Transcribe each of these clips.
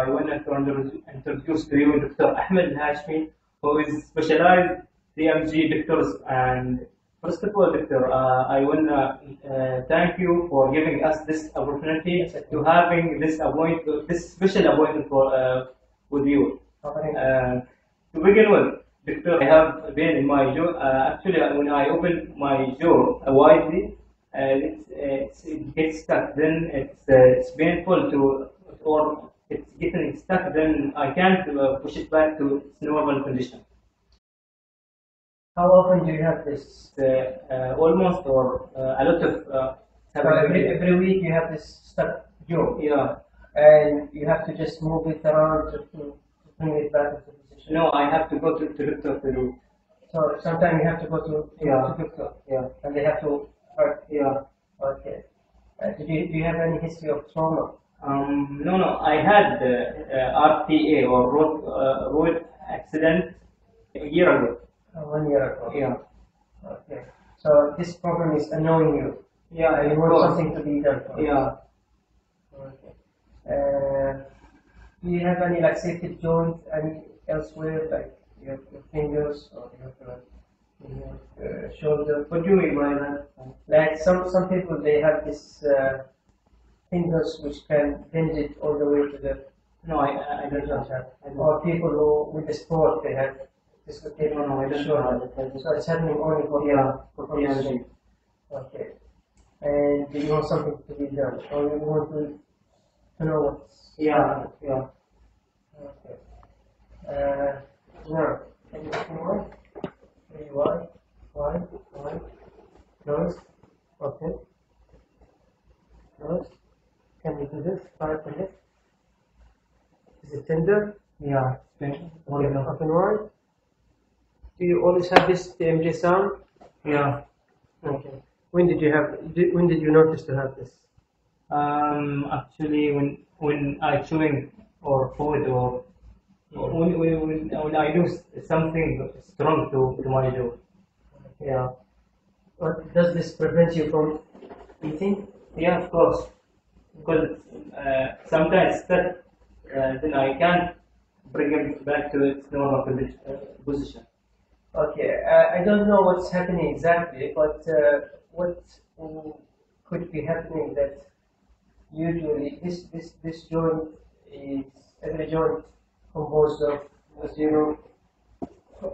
I want to introduce to you Dr. Ahmed Al-Hashmi, who is specialized TMJ doctors. And first of all, Doctor, I want to thank you for giving us this opportunity to having this special appointment with you. To begin with, Doctor, I have been in my jaw. Actually, when I open my jaw widely, it gets stuck. Then it's painful or it's getting stuck. Then I can't push it back to its normal condition. How often do you have this? Almost or a lot of. So every week you have this stuck jaw. Yeah. And you have to just move it around to bring it back into position. No, I have to go to doctor to do. So sometimes you have to go to doctor. Yeah. And they have to hurt. Yeah. Okay. Do you have any history of trauma? No. I had RTA or road accident a year ago. 1 year ago. Yeah. Okay. So this problem is annoying you. Yeah. And you want something to be done for it. Yeah. Okay. Do you have any like safety joints any elsewhere, like your fingers or your shoulder? What do you mean by that? Like some people, they have this fingers which can bend it all the way to the. No, I don't have. Or people who with the sport, they have dislocated. No, I don't shoulder. So it's happening only for TMJ. Okay. And do you want something to be done, or you want to know what's happening? Yeah. Okay. Now, anything more? Why? Nose. Okay. Nose. Can you do this? Try to lift. Is it tender? Yeah. Okay. Open wide. Do you always have this TMJ sound? Yeah. Okay. When did you notice to have this? Actually, when I chewing or food or when I do something strong to my jaw. Yeah. But does this prevent you from eating? Yeah, of course. Because sometimes that then I can't bring it back to its normal position. Okay. I don't know what's happening exactly, but what could be happening that usually this joint is every joint composed of, as you know,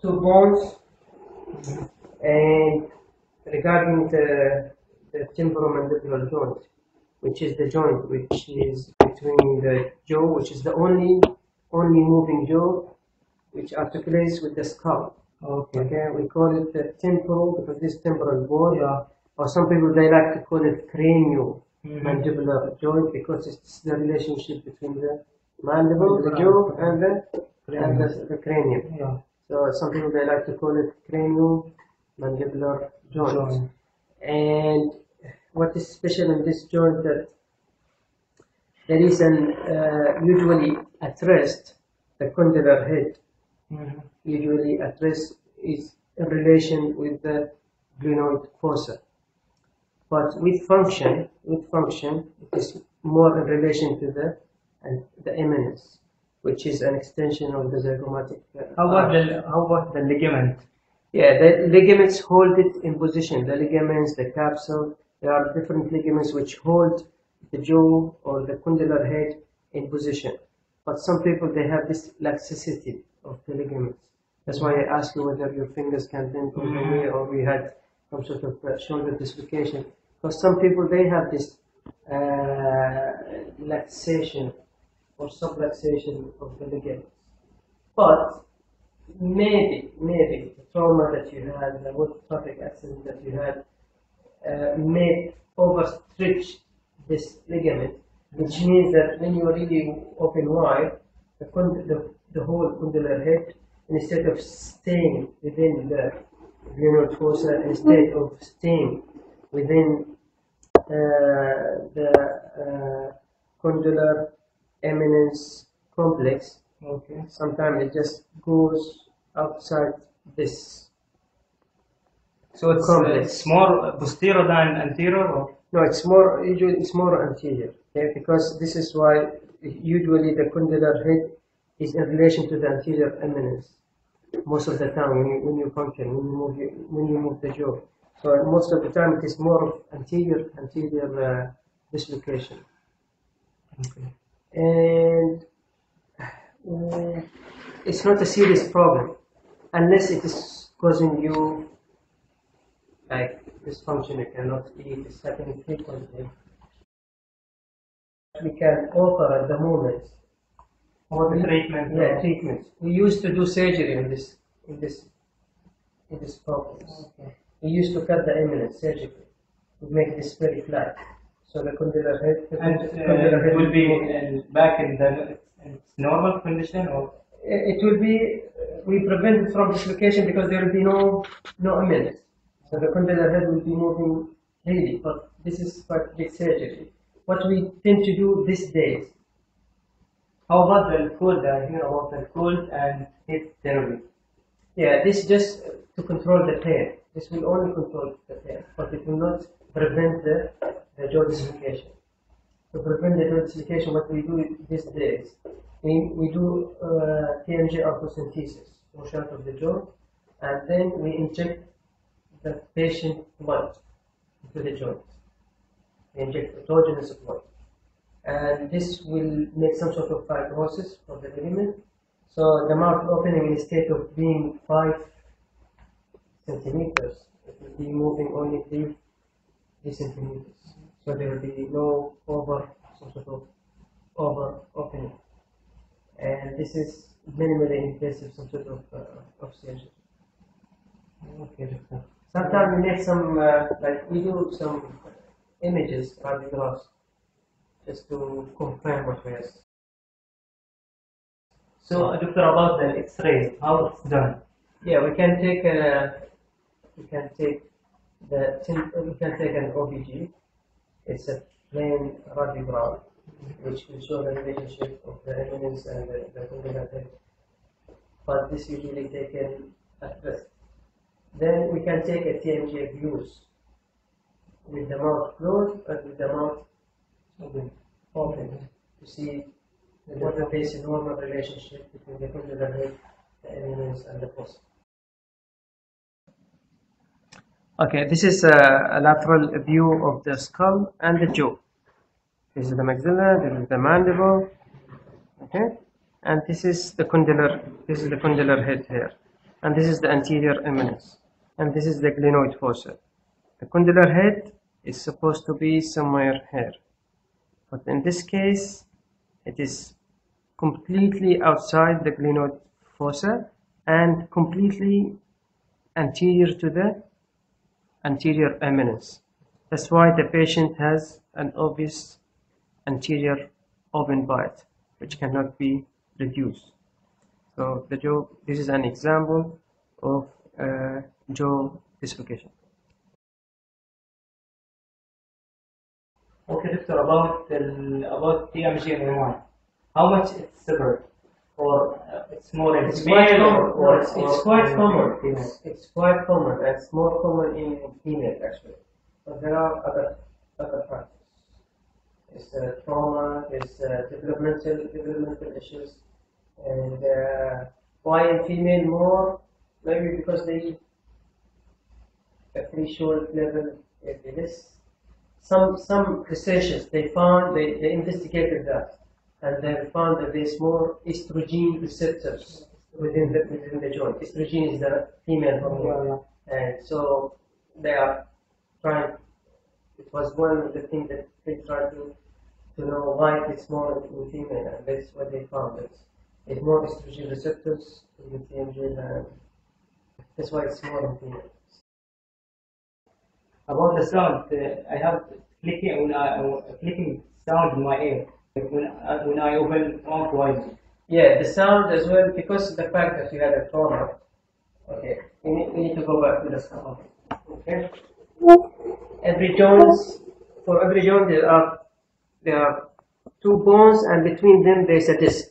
2 bones. And regarding the temporomandibular joint, which is the joint which is between the jaw, which is the only moving jaw which articulates with the skull. Okay, we call it the temporal because this temporal bone. Yeah. Or some people they like to call it cranio-mandibular joint because it's the relationship between the mandible, the jaw, and the cranium. Yeah. So some people they like to call it cranio-mandibular joint. And what is special in this joint that there is an usually at rest the condylar head. Usually at rest is in relation with the glenoid fossa. But with function, it is more in relation to the eminence, which is an extension of the zygomatic. How about the ligament? Yeah, the ligaments hold it in position. The ligaments, the capsule, there are different ligaments which hold the jaw or the condylar head in position. But some people they have this laxicity of the ligaments. That's why I asked you whether your fingers can bend all the way or we had some sort of shoulder dislocation. Because some people they have this laxation or subluxation of the ligaments. But maybe the trauma that you had, the road traffic accident that you had, may overstretch this ligament, which means that when you really open wide, the whole condylar head, instead of staying within the glenoid fossa, instead of staying within the condylar eminence complex, Okay. sometimes it just goes outside this. So it's more posterior than anterior, or? No, usually it's more anterior. Okay? Because this is why usually the condylar head is in relation to the anterior eminence most of the time when you function, when you move the jaw. So most of the time it is more of anterior dislocation. Okay. And it's not a serious problem unless it is causing you like dysfunction. You cannot eat. It's happening frequently. We can offer at the moment Or the treatment. Yeah, treatments. We used to do surgery in this problems. Okay. We used to cut the eminence surgically. We make this very flat. So the condylar head, it will be back in its normal condition, or it will be. We prevent it from dislocation because there will be no eminence. So the condylar head will be moving freely. But this is quite big surgery. What we tend to do these days. how about the cold? I hear about the cold and heat therapy. Yeah, this just to control the pain. This will only control the pain, but it will not prevent the jaw dislocation. To prevent the jaw dislocation, what we do these days, we do TMJ orthocentesis, wash out of the jaw, and then we inject the patient blood into the joint. We inject autogenous blood. And this will make some sort of fibrosis for the ligament. So the mouth opening, instead of being 5 centimeters, it will be moving only 3 centimeters. So there will be no some sort of over opening. And this is minimally invasive, some sort of surgery. Okay, doctor. Sometimes we make some, like we do some images, radiographs, just to confirm what we are. So, doctor, about the X-rays, how it's done? Yeah, we can take an OBG. It's a plain radiograph, which will show the relationship of the eminence and the condylar head. But this usually taken at rest. Then we can take a TMJ views with the mouth closed and with the mouth open to see what the basic normal relationship between the condylar head, the eminence, and the fossa. Okay, this is a lateral view of the skull and the jaw. This is the maxilla, this is the mandible, okay, and this is the condylar head here, and this is the anterior eminence, and this is the glenoid fossa. The condylar head is supposed to be somewhere here, but in this case, it is completely outside the glenoid fossa and completely anterior to the anterior eminence. That's why the patient has an obvious anterior open bite, which cannot be reduced. So the jaw, this is an example of jaw dislocation. Okay, doctor, about TMJ and M1, how much it's separate, or it's more in It's quite female, common. It's quite in common. female? It's quite common. It's more common in female actually, but there are other factors. It's trauma, it's developmental issues, and why in female more? Maybe because the threshold level is less. Some researchers they investigated that, and they found that there's more estrogen receptors within the joint. Estrogen is the female hormone, and so they are trying. It was one of the things that they tried to know why it's more in female, and that's what they found. It's more estrogen receptors in the TMJ, and that's why it's more in female. About the sound, I have clicking sound in my ear when I open mouth wide. Yeah, the sound as well, because of the fact that you had a trauma. Okay, we need to go back to the sound. Okay. For every joint there are 2 bones, and between them there's a disc.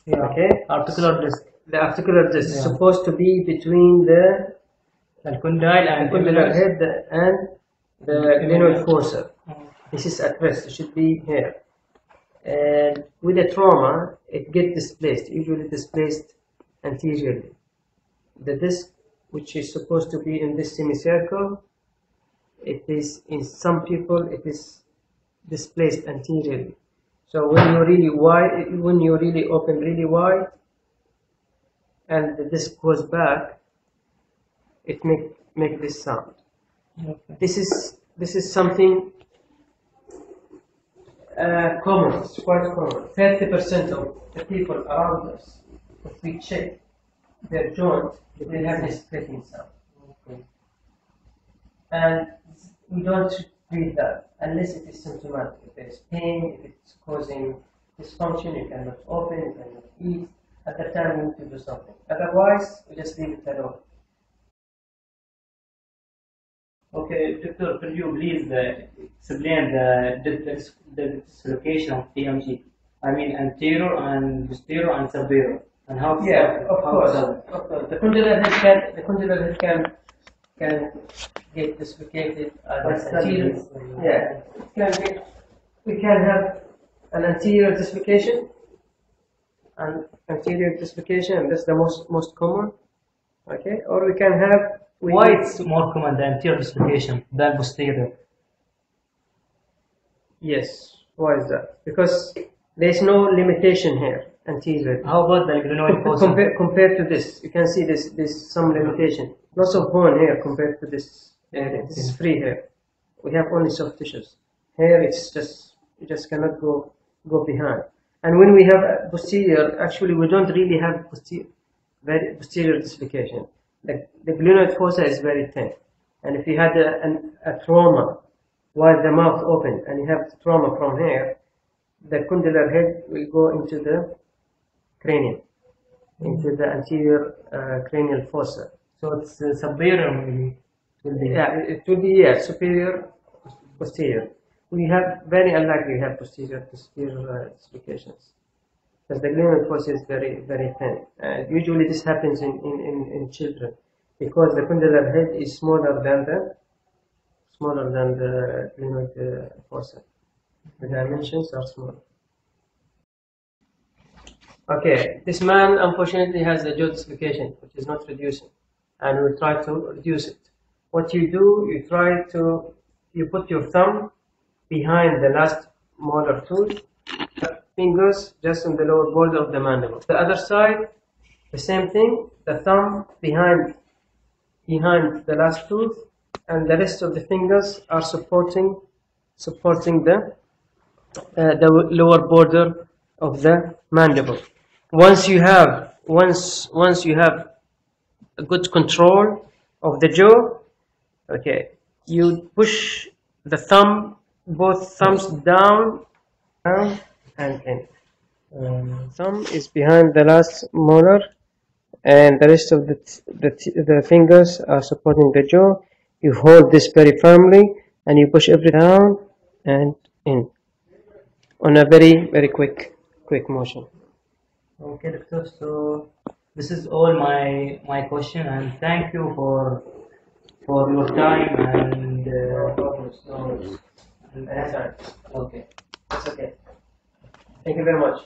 Yeah. Okay. Articular disc. The articular disc is supposed to be between the condyle and condylar head and the glenoid fossa. This is at rest. It should be here. And with a trauma, it gets displaced, usually displaced anteriorly. The disc, which is supposed to be in this semicircle, it is in some people it is displaced anteriorly. So when you really wide, when you really open really wide, and the disc goes back, it make this sound. Okay. This is something common. It's quite common. 30% of the people around us, if we check their joint, they have this clicking sound. Okay. And we don't treat that unless it is symptomatic. If there is pain, if it's causing dysfunction, you cannot open, you cannot eat. At that time, we need to do something. Otherwise, we just leave it alone. Okay, Doctor, could you please explain the dislocation of TMG? I mean, anterior and posterior and superior, and how? Yeah, of course. The condylar head can get dislocated. Anterior. Yeah, we can have an anterior dislocation, and that's the most common. Okay, or we can have. Why it's more common the anterior dislocation than posterior? Yes. Why is that? Because there is no limitation here anterior. How about the glenoid fossa? Compared to this, you can see there's some limitation. Lots of bone here compared to this area. This is free here. We have only soft tissues. Here it's just you just cannot go behind. And when we have posterior, actually we don't really have posterior dislocation. The glenoid fossa is very thin, and if you had a trauma while the mouth open and you have trauma from here, the condylar head will go into the cranium, into the anterior cranial fossa. So it's superior maybe. Yeah, it will be superior, posterior. We have very unlikely we have posterior dislocations. Because the glenoid fossa is very thin. Usually this happens in children because the condylar head is smaller than the glenoid fossa. The dimensions are small. Okay, this man unfortunately has a jaw dislocation which is not reducing, and we try to reduce it. What you do, you put your thumb behind the last molar tooth, fingers just on the lower border of the mandible. The other side, the same thing, the thumb behind the last tooth, and the rest of the fingers are supporting the lower border of the mandible. Once you have a good control of the jaw, okay, you push the both thumbs down and in. Thumb is behind the last molar, and the rest of the fingers are supporting the jaw. You hold this very firmly, and you push everything down and in on a very quick motion. Okay, doctor. So this is all my question, and thank you for your time and. Okay, that's okay. Thank you very much.